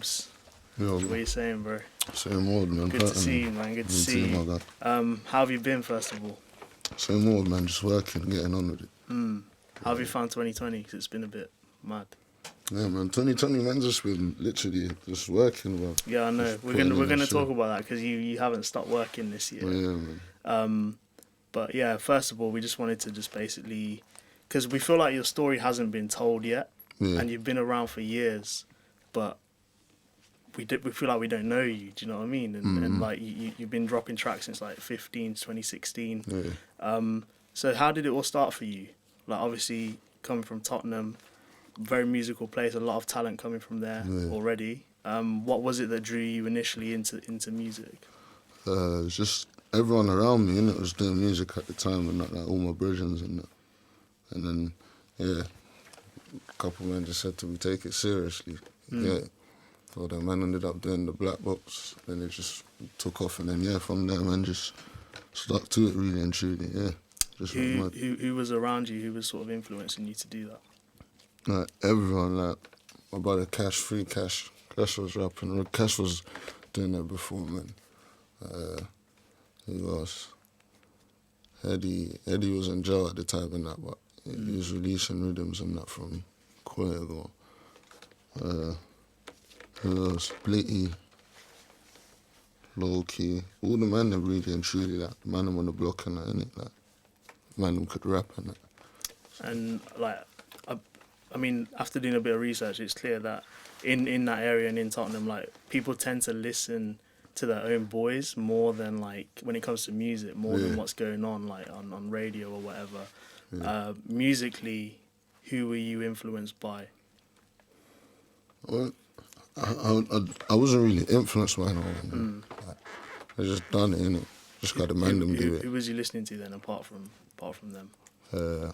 Abs. Yo, What are you saying, bro? same old, man. Good to see you, man. Good to see my you. God. How have you been, first of all? Same old, man. Just working, getting on with it. How have you found 2020? Because it's been a bit mad. Yeah, man. 2020, man, just been literally just working, bro. Yeah, I know. Just We're putting in gonna that talk shit. about that because you haven't stopped working this year. Yeah, man. But yeah, first of all, we just wanted to just basically, because we feel like your story hasn't been told yet, Yeah. and you've been around for years, but we feel like we don't know you. Do you know what I mean? And like you've been dropping tracks since like 2016. Yeah. So how did it all start for you? Like obviously coming from Tottenham, very musical place, a lot of talent coming from there already. What was it that drew you initially into music? It's just everyone around me, innit, was doing music at the time, and like all my brothers and that. And then, yeah, a couple men just said to me, take it seriously. Yeah. So then man ended up doing the Black Box, then it just took off, and then yeah, from there man just stuck to it really and truly, yeah. Just went mad. Who was around you? Who was sort of influencing you to do that? Like everyone, like my brother Cash, Free Cash. Cash was rapping. Cash was doing that before, man. Who else? Eddie was in jail at the time and that, but he was releasing rhythms and that from quite ago. Who else? Blitty, Low Key. All the man them really and truly, like the man them on the block and that, innit? Like man them could rap and that. And like, I mean, after doing a bit of research, it's clear that in that area and in Tottenham, like people tend to listen to their own boys more than like when it comes to music, more than what's going on like on radio or whatever. Yeah. Musically, who were you influenced by? Well, I wasn't really influenced by no one. Like, I just done it, innit? Just got to man them do it. Who was you listening to then, apart from them? You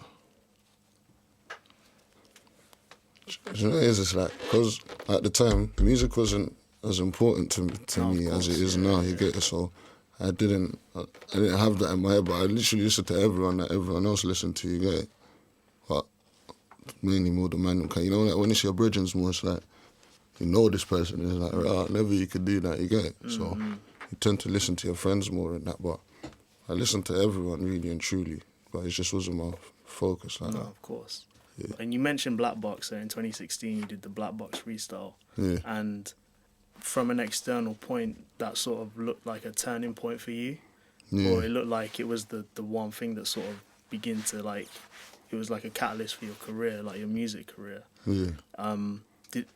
know, it's just like, because at the time, music wasn't as important to me as it is now, you get it? So I didn't have that in my head, but I literally listened to everyone that everyone else listened to, you get it? But mainly more the man, you know, like when you see a bridging's more, it's like, you know this person is like, right, never you could do that, you get it? So you tend to listen to your friends more and that, but I listened to everyone really and truly, but it just wasn't my focus like No, that. of course. Yeah. And you mentioned Black Box, so in 2016 you did the Black Box freestyle. Yeah. And from an external point, that sort of looked like a turning point for you. Yeah. Or it looked like it was the one thing that sort of began to like, it was like a catalyst for your career, like your music career. Yeah.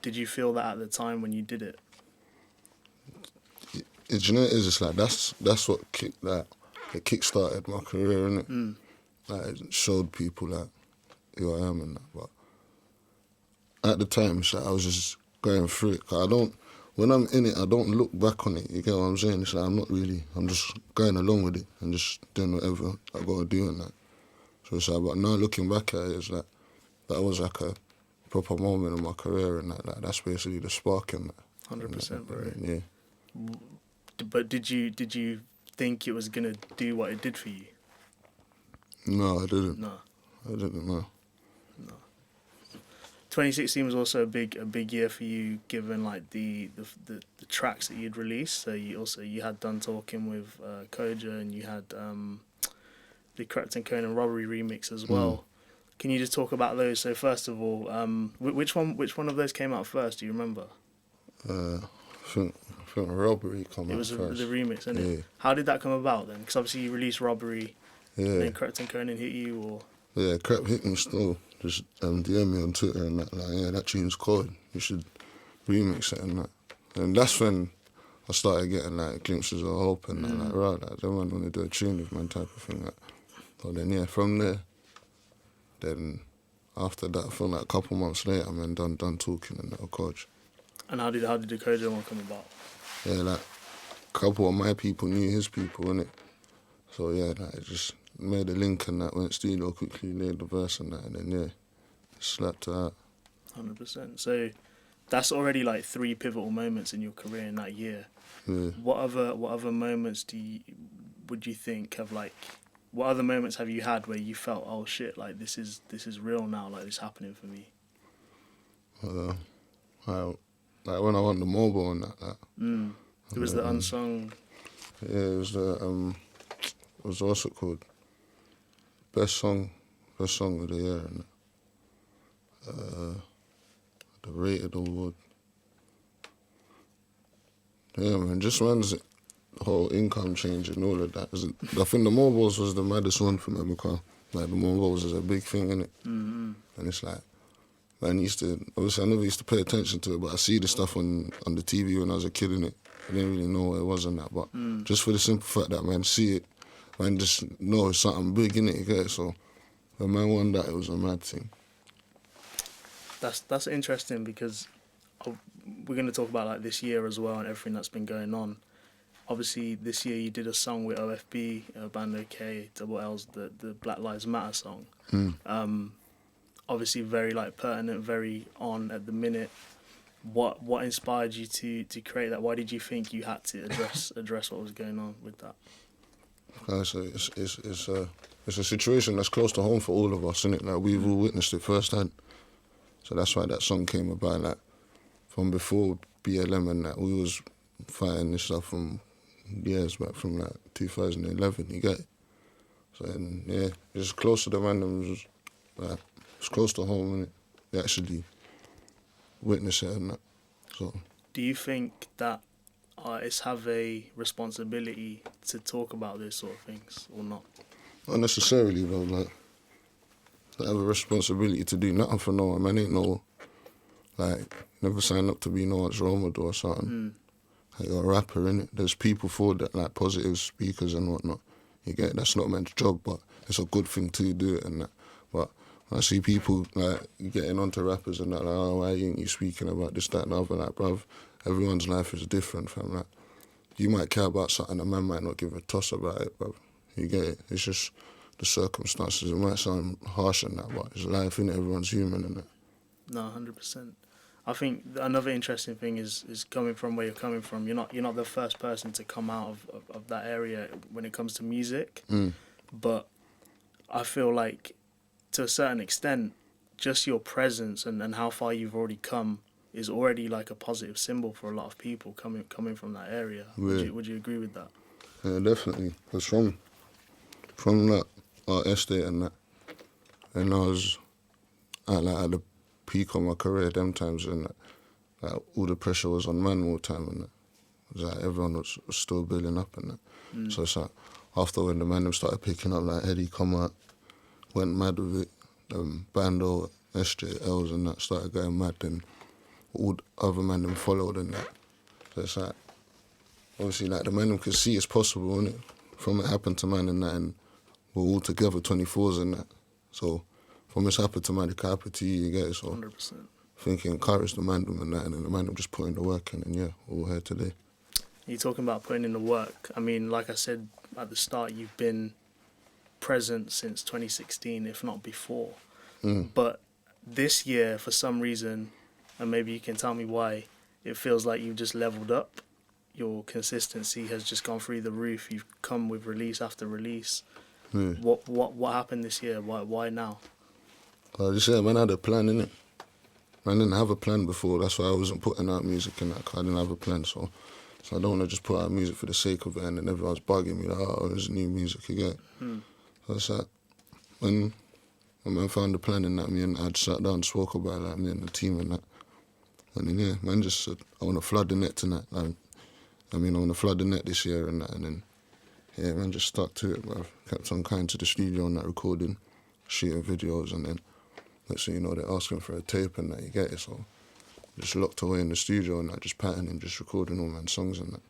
Did you feel that at the time when you did it? You know, it's just like, that's what it kick-started my career, innit? Like, it showed people, like, who I am and that, but at the time, it's like I was just going through it. 'Cause when I'm in it, I don't look back on it, you get what I'm saying? It's like I'm just going along with it and just doing whatever I gotta do and that. So it's like, but now looking back at it, it's like, that was like a proper moment in my career and that, like, that's basically the spark in that. 100%, bro. Yeah. But did you think it was gonna do what it did for you? No, I didn't. No. I didn't know. 2016 was also a big year for you, given like the tracks that you'd released. So you had Done Talking with Koja, and you had the Crept & Conan Robbery remix as well. Can you just talk about those? So first of all, which one of those came out first? Do you remember? I think Robbery came out It was first. the remix, isn't it? Yeah. How did that come about then? Because obviously you released Robbery, Yeah. and then Crept & Conan hit you, or Yeah, Crep hit me still. Just DM me on Twitter and that, like, yeah, that tune's cold. You should remix it and that. And that's when I started getting like glimpses of hope and that, like, right, like, everyone want to do a tune with man type of thing. Like. So then, yeah, from there, then after that, I feel like a couple months later, man, done talking and that, coach. And how did the Koja one come about? Yeah, like, a couple of my people knew his people, innit? So yeah, like, it just made a link and that, went studio quickly, laid the verse and that, and then yeah, slapped it out. 100%. So that's already like 3 pivotal moments in your career in that year. Yeah. What other moments would you think have like, what other moments have you had where you felt, oh shit, like this is real now, like this is happening for me? like when I won the mobile and that. It was the unsung. Yeah, it was what's it called? Best song of the year, and the rated award. Yeah, man, just man's whole income change and all of that. I think the mobiles was the maddest one for me because like the mobiles is a big thing, innit? Mm-hmm. And it's like, man, obviously I never used to pay attention to it, but I see the stuff on the TV when I was a kid, innit? I didn't really know what it was and that, but just for the simple fact that, man, see it, man, just know it's something big, innit? You get it? So when man won that, it was a mad thing. That's interesting because we're going to talk about like this year as well and everything that's been going on. Obviously, this year you did a song with OFB, Band OK, Double L's, the Black Lives Matter song. Obviously, very like pertinent, very on at the minute. What inspired you to create that? Why did you think you had to address what was going on with that? It's a situation that's close to home for all of us, innit? Like we've all witnessed it firsthand. So that's why that song came about. Like from before BLM and that, we was fighting this stuff from years back, from like 2011. You get it? So and, yeah, it's close to the randoms. Like it's close to home, innit? You actually witness it and that. So do you think that artists have a responsibility to talk about these sort of things or not? Not necessarily though. Like they have a responsibility to do nothing for no one. Man, ain't no like never sign up to be no one's role model or something. Like, you're a rapper, innit? There's people for that, like positive speakers and whatnot. You get it? That's not man's job, but it's a good thing to do it and that. But when I see people like getting onto rappers and that, like, oh, why ain't you speaking about this, that, and the other? Like, bruv, everyone's life is different, fam. Like, you might care about something, a man might not give a toss about it, bruv. You get it? It's just the circumstances. It might sound harsh and that, but it's life, innit? Everyone's human and that. No, 100%. I think another interesting thing is coming from where you're coming from. You're not the first person to come out of that area when it comes to music. But I feel like to a certain extent, just your presence and how far you've already come is already like a positive symbol for a lot of people coming from that area. Yeah. Would you agree with that? Yeah, definitely. Because from that art estate and that, and I was at the peak of my career them times, and like all the pressure was on man all the time, and it was like everyone was still building up and that. So it's like after when the man them started picking up, like Eddie come out, went mad with it, Bando, SJLs and that started going mad, then all the other men them followed and that. So it's like obviously like the men them could see it's possible, innit? From it happened to man and that, and we're all together 24s and that. So from it's happened to man, it can happen to you, you get it? So 100%. I think it encouraged the man them and that, and then the man them just putting the work in, and yeah, we're all here today. You're talking about putting in the work. I mean, like I said at the start, you've been present since 2016, if not before. But this year, for some reason, and maybe you can tell me why, it feels like you've just leveled up. Your consistency has just gone through the roof. You've come with release after release. Yeah. What happened this year? Why now? I just said, man, I had a plan, innit? Man, I didn't have a plan before. That's why I wasn't putting out music and that, 'cause I didn't have a plan. So I don't want to just put out music for the sake of it, and then everyone's bugging me like, oh, there's new music again. So it's like, when man found the plan in that, me and I just sat down and spoke about it, like me and the team and that. And then, yeah, man just said, I want to flood the net tonight. Like, I want to flood the net this year and that. And then, yeah, man just stuck to it, bro. Kept on kind to the studio and that, recording, shooting videos, and then next thing you know, they're asking for a tape and that, you get it. So just locked away in the studio and that, just patterning, just recording all man's songs and that.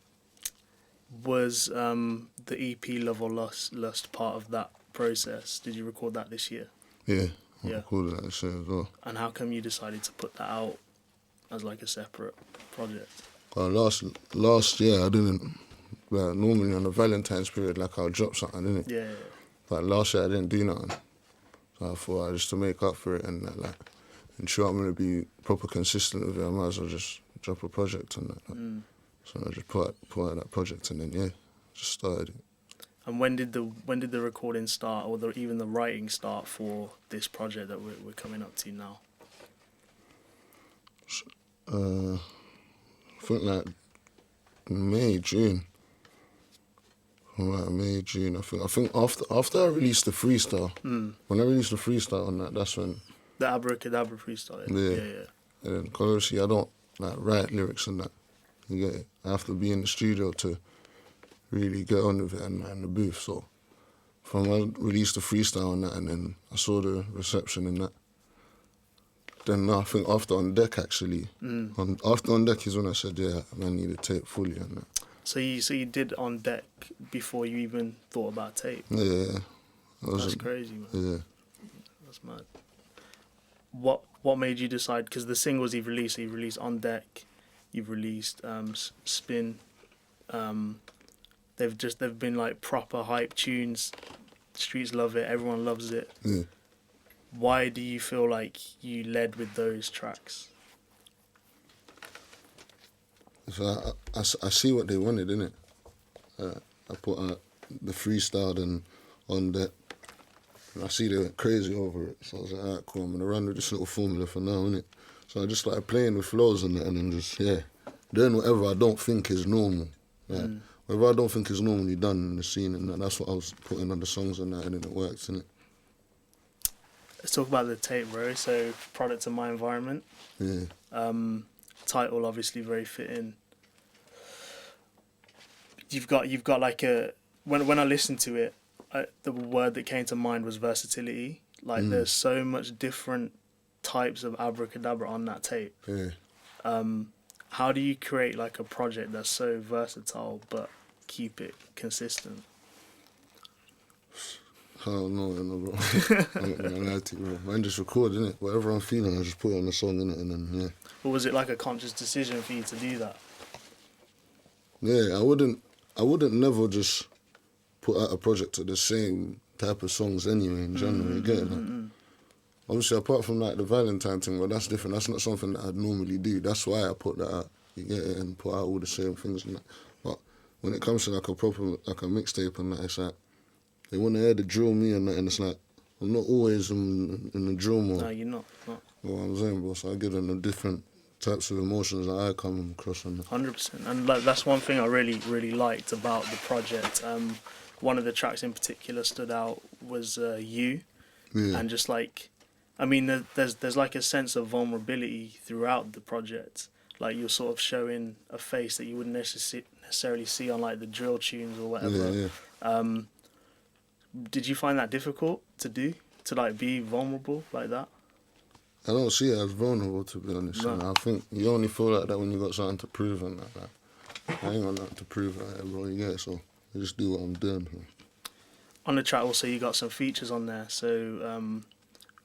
Was the EP Love or Lust part of that process? Did you record that this year? Yeah, I recorded that this year as well. And how come you decided to put that out as like a separate project? Last year I didn't. Like, normally on the Valentine's period, like I'll drop something, innit? Yeah. But last year I didn't do nothing. So I thought just to make up for it and like ensure I'm gonna be proper consistent with it, I might as well just drop a project on that. So I just put out that project and then just started it. And when did the recording start, or even the writing start for this project that we're coming up to now? think like May, June. Right, May, June. I think after I released the freestyle, when I released the freestyle on that, that's when The Abra Cadabra freestyle. Yeah. And then, cause obviously I don't like write lyrics and that. You get it. I have to be in the studio to really get on with it and the booth. So from I released the freestyle on that, and then I saw the reception in that. Then I think after On Deck actually, after On Deck is when I said, yeah, I need a tape fully and that. So you did On Deck before you even thought about tape. Yeah. That's crazy, man. Yeah. That's mad. What made you decide? Because the singles you've released On Deck, you've released Spin. They've been like proper hype tunes. Streets love it. Everyone loves it. Yeah. Why do you feel like you led with those tracks? So I see what they wanted, innit? I put out the freestyle and On Deck. And I see they went crazy over it. So I was like, alright, cool, I'm gonna run with this little formula for now, innit? So I just started playing with flows and that, and then just, doing whatever I don't think is normal. Like, whatever I don't think is normally done in the scene, and that's what I was putting on the songs and that, and then it works, innit? Let's talk about the tape, bro. So, Product of My Environment. Yeah. Title obviously very fitting. You've got like a when I listened to it, the word that came to mind was versatility. Like there's so much different types of Abra Cadabra on that tape. Yeah. How do you create like a project that's so versatile but keep it consistent? I don't know, bro. I'm not gonna lie to you, bro. Man, just record, innit? Whatever I'm feeling, I just put it on the song, innit? And then, Or was it like a conscious decision for you to do that? Yeah, I wouldn't never just put out a project of the same type of songs anyway, in general, you get it? Like, obviously, apart from like the Valentine thing, well, that's different. That's not something that I'd normally do. That's why I put that out, you get it? And put out all the same things and that. But when it comes to like a proper, like a mixtape and that, it's like, they want to hear the drill me and that, and it's like, I'm not always in the drill mode. No, you're not. You know what I'm saying, bro? So I give them the different types of emotions that I come across on that. 100%. And like, that's one thing I really, really liked about the project. One of the tracks in particular stood out was You. Yeah. And just like, I mean, there's like a sense of vulnerability throughout the project. Like you're sort of showing a face that you wouldn't necessarily see on like the drill tunes or whatever. Yeah. Did you find that difficult to do? To like be vulnerable like that? I don't see it as vulnerable, to be honest. No. And I think you only feel like that when you got something to prove and that. Like, I ain't got nothing to prove like that, bro. You get it? So I just do what I'm doing. Bro. On the track also you got some features on there. So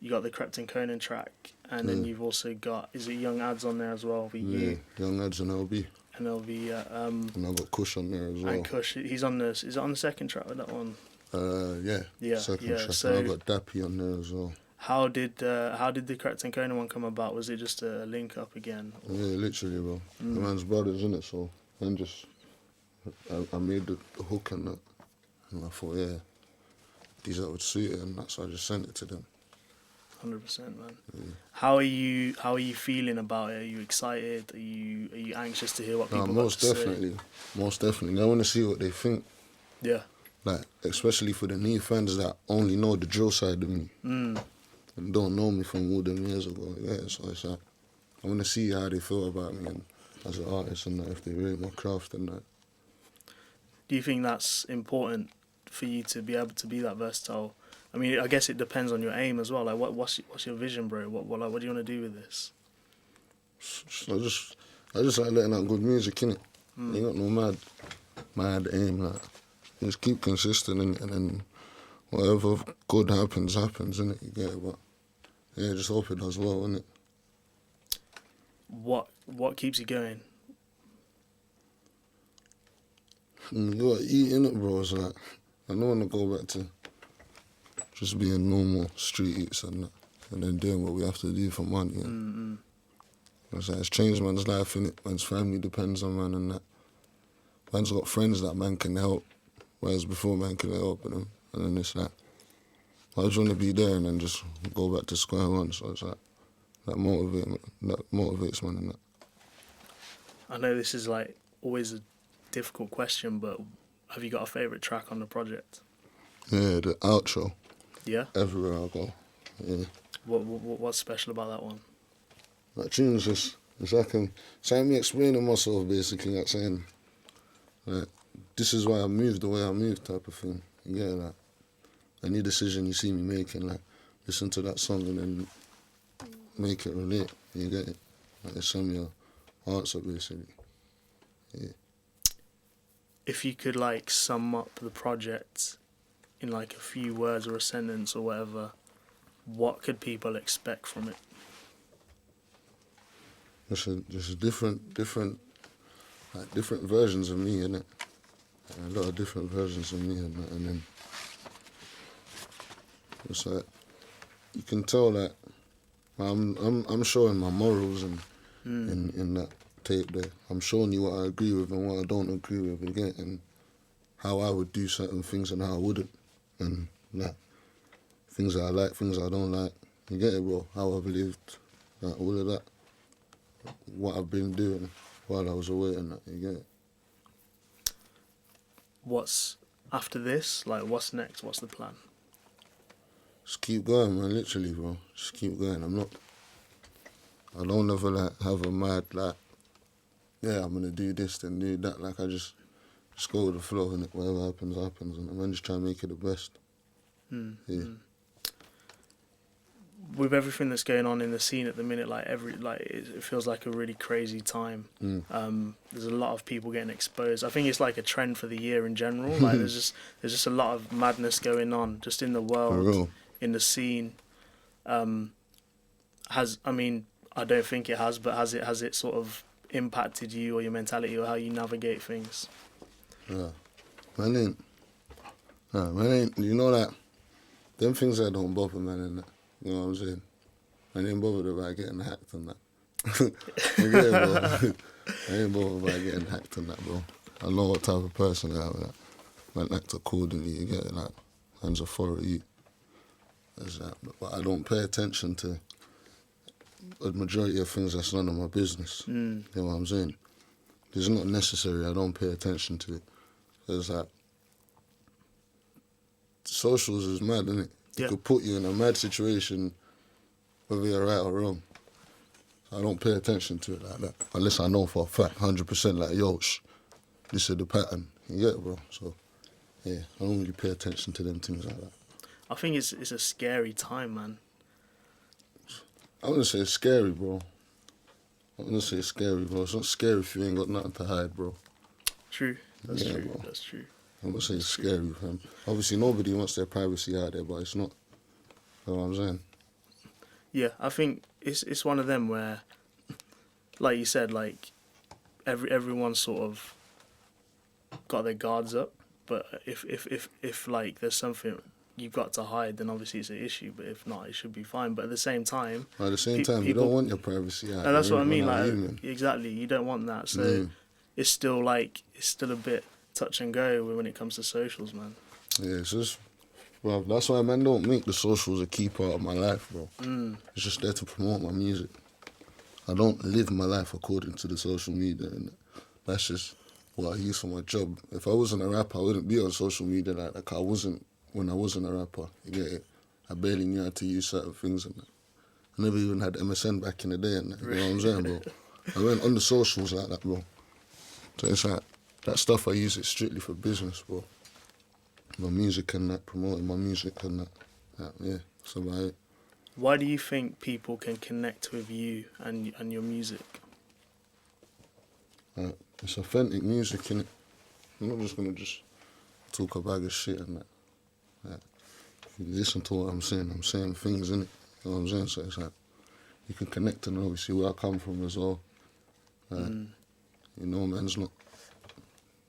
you got the Krypton Conan track, and then you've also got, is it Young Ads on there as well? Yeah, Young Ads and LB. And LB, and I got Kush on there as well. And Kush, he's on this. Is it on the second track with that one? Yeah. Second track. So and I got Dappy on there as well. How did the Krypton Conan one come about? Was it just a link up again? Or? Yeah, literally, bro. The man's brothers, innit? So man, I made the hook and that, and I thought, these that would suit it, and that's why I just sent it to them. 100%, man. Yeah. How are you feeling about it? Are you excited? Are you anxious to hear what people most definitely. Most definitely. I want to see what they think. Yeah. Like, especially for the new fans that only know the drill side of me and don't know me from all them years ago. Yeah, so it's like, I want to see how they feel about me and as an artist and that, if they rate my craft and that. Do you think that's important for you to be able to be that versatile? I mean, I guess it depends on your aim as well. Like, what's your vision, bro? What do you want to do with this? I just like letting out good music, innit? Ain't got no mad aim, like. Just keep consistent and then whatever good happens, innit? You get it? But yeah, just hope it does well, innit? What keeps you going? You gotta eat, innit, bro? It's like, I don't want to go back to just being normal street eats and that, and then doing what we have to do for money. And it's changed man's life, innit? Man's family depends on man and that. Man's got friends that man can help. Whereas before, man, could help them, and then it's like, I just want to be there and then just go back to square one. So it's like, that motivates man and that. I know this is like always a difficult question, but have you got a favourite track on the project? Yeah, the outro. Yeah? Everywhere I go. Yeah. What's special about that one? That tune's just, it's like me explaining myself basically, like saying, like, this is why I moved the way I moved type of thing. You get it? Like, any decision you see me making, like, listen to that song and then make it relate. You get it? Like, it's some your answer basically. Yeah. If you could like sum up the project in like a few words or a sentence or whatever, what could people expect from it? Just different versions of me, innit? A lot of different versions of me and that, and then it's like you can tell that I'm showing my morals and in that tape there. I'm showing you what I agree with and what I don't agree with again, and how I would do certain things and how I wouldn't, and that things that I like, things I don't like. You get it, bro? How I've lived, like, all of that. What I've been doing while I was away and that. You get it? What's after this? Like, what's next? What's the plan? Just keep going, man. Literally, bro. Just keep going. I don't ever like have a mad like, yeah, I'm gonna do this then do that. Like, I just go with the flow and whatever happens, happens, and I'm just trying to make it the best. Yeah. With everything that's going on in the scene at the minute, it feels like a really crazy time. There's a lot of people getting exposed. I think it's like a trend for the year in general. Like there's just a lot of madness going on just in the world, in the scene. I don't think it has, but has it sort of impacted you or your mentality or how you navigate things? Yeah, man ain't. You know that them things that don't bother, man. And that, you know what I'm saying? I ain't bothered about getting hacked and that. You get it, bro? I ain't bothered about getting hacked and that, bro. I know what type of person I am. Like, man, act accordingly. You get it? Like, hands authority. That's that. But I don't pay attention to the majority of things that's none of my business. You know what I'm saying? It's not necessary. I don't pay attention to it. It's like, socials is mad, isn't it? It could put you in a mad situation, whether you're right or wrong. So I don't pay attention to it like that. Unless I know for a fact, 100%, like, yo, this is the pattern. You get it, bro? So, yeah, I don't really pay attention to them things like that. I think it's a scary time, man. I wouldn't say it's scary, bro. It's not scary if you ain't got nothing to hide, bro. True. That's true. Bro. That's true. I'm gonna say it's scary, fam. Obviously, nobody wants their privacy out there, but it's not. You know what I'm saying? Yeah, I think it's one of them where, like you said, like everyone's sort of got their guards up. But if like there's something you've got to hide, then obviously it's an issue. But if not, it should be fine. But at the same time, you don't want your privacy out. And that's what I mean. Like, exactly, you don't want that. So it's still a bit touch and go when it comes to socials, man. Yeah, it's just, well, that's why, man, don't make the socials a key part of my life, bro. It's just there to promote my music. I don't live my life according to the social media, and that's just what I use for my job. If I wasn't a rapper, I wouldn't be on social media like I wasn't when I wasn't a rapper. You get it? I barely knew how to use certain things and that. I never even had MSN back in the day, and that, you know what I'm saying, bro? I went on the socials like that, bro. So it's like, that stuff I use it strictly for business, bro. My music and that, promoting my music and that. Yeah, that's about it. Why do you think people can connect with you and your music? It's authentic music, innit? I'm not just gonna talk a bag of shit and that. If you listen to what I'm saying things, innit? You know what I'm saying? So it's like, you can connect and obviously where I come from as well. You know, man's not.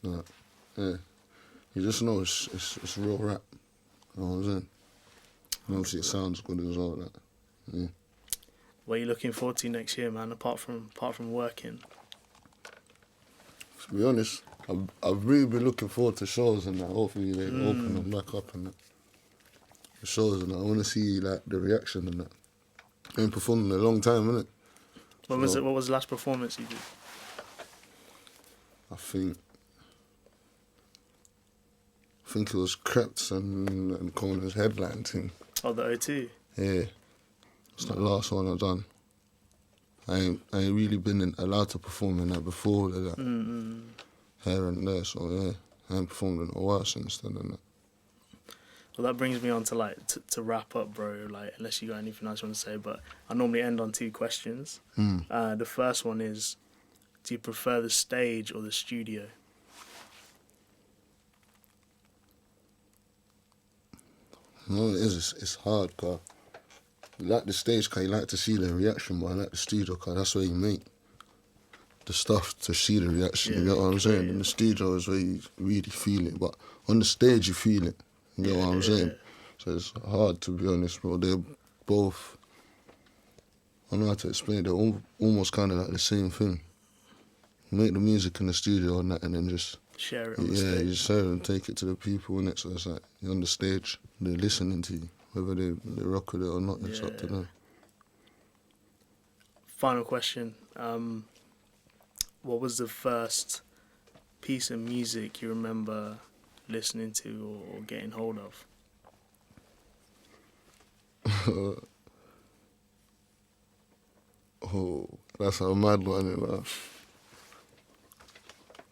Yeah. You just know it's real rap. You know what I'm saying? And obviously it sounds good as well. That. Yeah. What are you looking forward to next year, man? Apart from working. To be honest, I've really been looking forward to shows and that. Hopefully they open them back up and that. The shows and that. I want to see like the reaction and that. I ain't performed in a long time, innit? What was the last performance you did? I think it was Kreps and Corner's headline thing. Oh, the O2? Yeah. It's the last one I've done. I ain't really been allowed to perform in that before that. Here and there, so yeah. I ain't performed in a while since then and that. Well, that brings me on to like to wrap up, bro. Like, unless you got anything else you want to say, but I normally end on 2 questions. The first one is, do you prefer the stage or the studio? No, it is. It's hard, cause you like the stage, cause you like to see the reaction, but I like the studio, cause that's where you make the stuff to see the reaction. Yeah, you get what I'm saying? yeah. In the studio is where you really feel it, but on the stage you feel it. You get what I'm saying? So it's hard, to be honest, bro. They're both, I don't know how to explain it, they're almost kind of like the same thing. You make the music in the studio and that, and then just Share it on the stage. Yeah, you share it and take it to the people, innit? So it's like, you're on the stage, they're listening to you. Whether they rock with it or not, it's up to them. Final question. What was the first piece of music you remember listening to or getting hold of? Oh, that's a mad one, you know.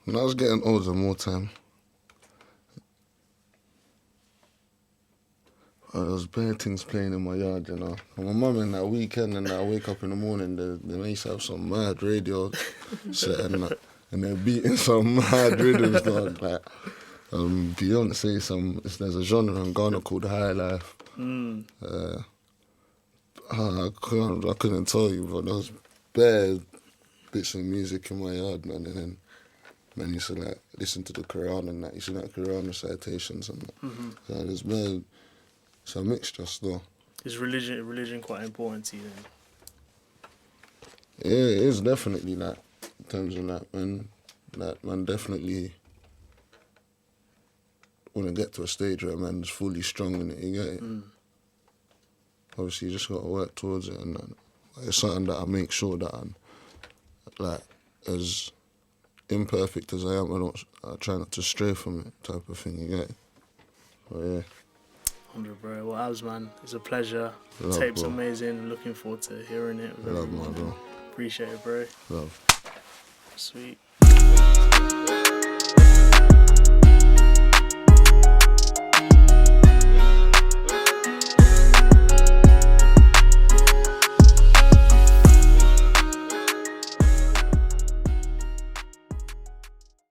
When I was getting older, more time, there was bare things playing in my yard, you know. And my mum in that weekend and I wake up in the morning, they used to have some mad radio set and that, and they're beating some mad rhythms, dog. Like Beyonce, there's a genre in Ghana called High Life. I couldn't tell you, but there was bare bits of music in my yard, man. And then man used to like listen to the Quran and that. You see like Quran recitations and that. So there's bare. It's a mixture still. Is religion quite important to you then? Yeah, it is definitely that. In terms of that, man. That man definitely want to get to a stage where man's fully strong in it. You get it. Obviously, you just got to work towards it, and it's something that I make sure that I'm like as imperfect as I am. I try not to stray from it, type of thing. You get it. So yeah. 100, bro. Well, Abs, man, it's a pleasure. Love, Tape's bro. amazing. Looking forward to hearing it. Love, my bro. Appreciate it, bro. Love. Sweet.